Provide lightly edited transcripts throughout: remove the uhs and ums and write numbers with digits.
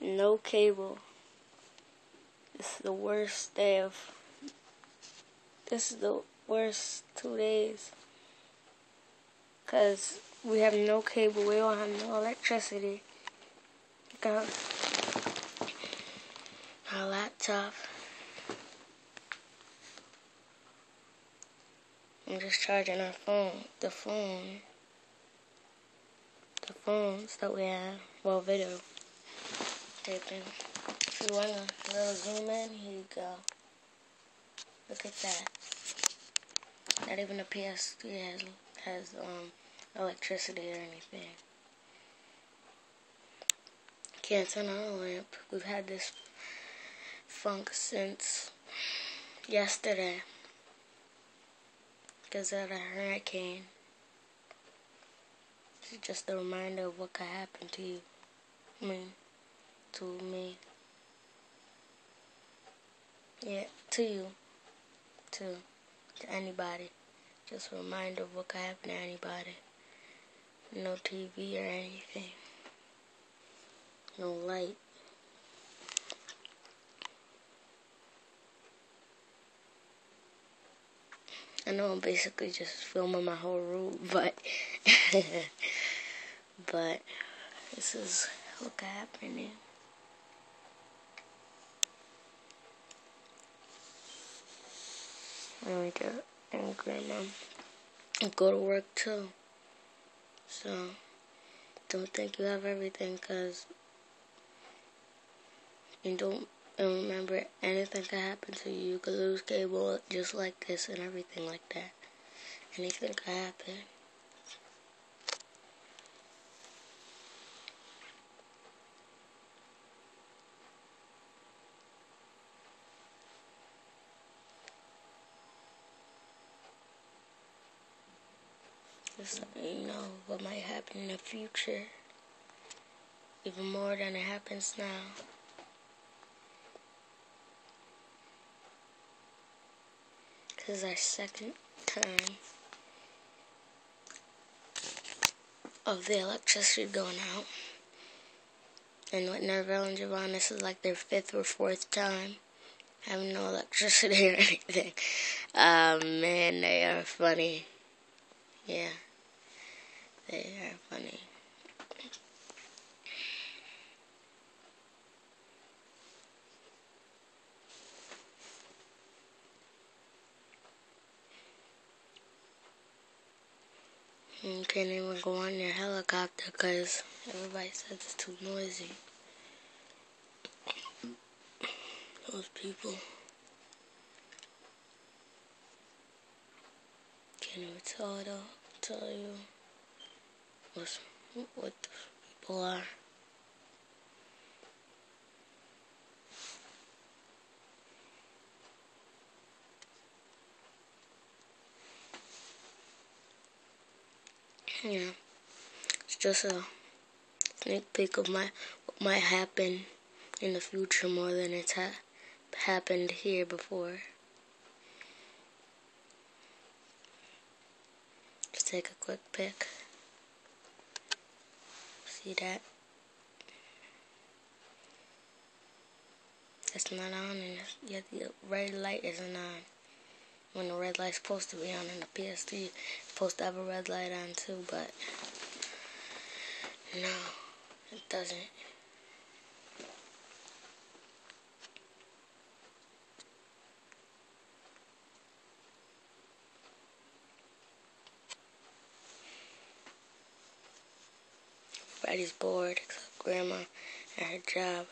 No cable. This is the worst day of... This is the worst 2 days. Because we have no cable. We don't have no electricity. Got our laptop. I'm just charging our phone. The phones that we have. Well, video taping. If you want a little zoom in, here you go. Look at that. Not even a PS3 has electricity or anything. Can't turn on a lamp. We've had this funk since yesterday because of the hurricane. It's just a reminder of what could happen to you. To me. Yeah, to you. To anybody. Just a reminder of what could happen to anybody. No TV or anything. No light. I know I'm basically just filming my whole room, but but this is what could happen here. And Grandma go to work too. So don't think you have everything, cause you don't. And remember, anything can happen to you. You could lose cable just like this and everything like that. Anything can happen. Just so you know what might happen in the future. Even more than it happens now. This is our second time of the electricity going out. And with Nerville and Javon, this is like their 5th or 4th time having no electricity or anything. Man, they are funny. Yeah, they are funny. You can't even go on your helicopter because everybody says it's too noisy. Those people can't even tell you what those people are. Yeah, it's just a sneak peek of what might happen in the future more than it's happened here before. Just take a quick pic. See that? That's not on, and yet the red light isn't on. When the red light's supposed to be on in the PS3, it's supposed to have a red light on too, but no, it doesn't. Everybody's bored except Grandma at her job.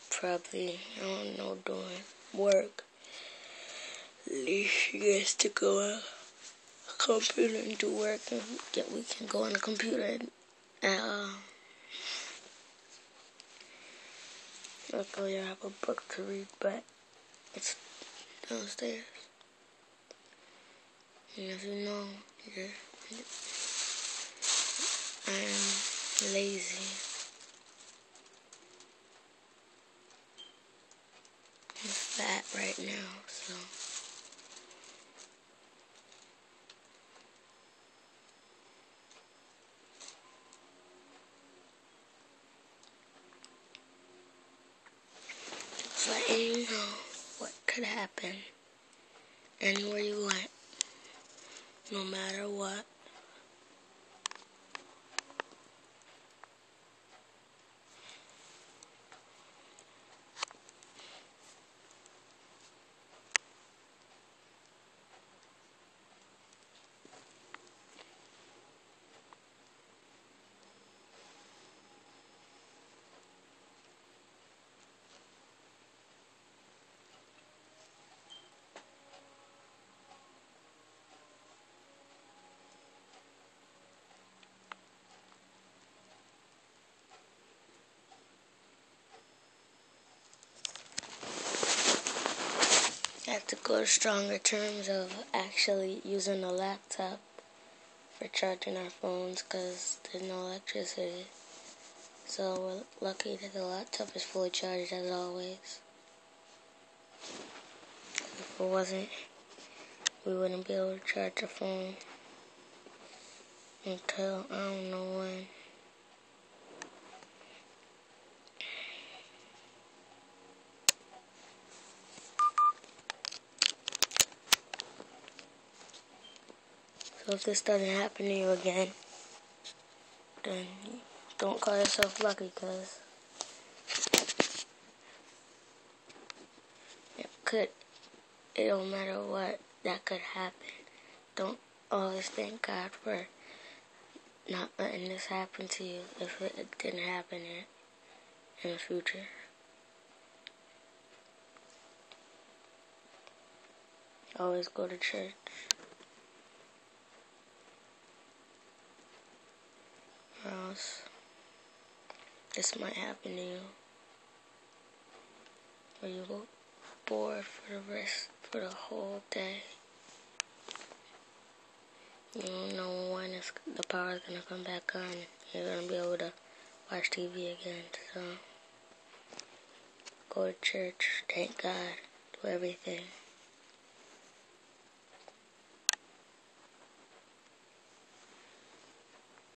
Probably, I don't know, doing work. At least she gets to go on a computer and do work, and we can go on the computer and luckily I have a book to read, but it's downstairs. And as you know, I'm lazy. I'm fat right now, so could happen anywhere you went, no matter what. You have to go to stronger terms of actually using a laptop for charging our phones because there's no electricity. So we're lucky that the laptop is fully charged as always. If it wasn't, we wouldn't be able to charge the phone until I don't know when. So if this doesn't happen to you again, then don't call yourself lucky, because it don't matter what, that could happen. Don't always thank God for not letting this happen to you if it didn't happen in the future. Always go to church. Or else this might happen to you. Or you go bored for the whole day. You don't know when the power is going to come back on. You're going to be able to watch TV again. So go to church, thank God, do everything.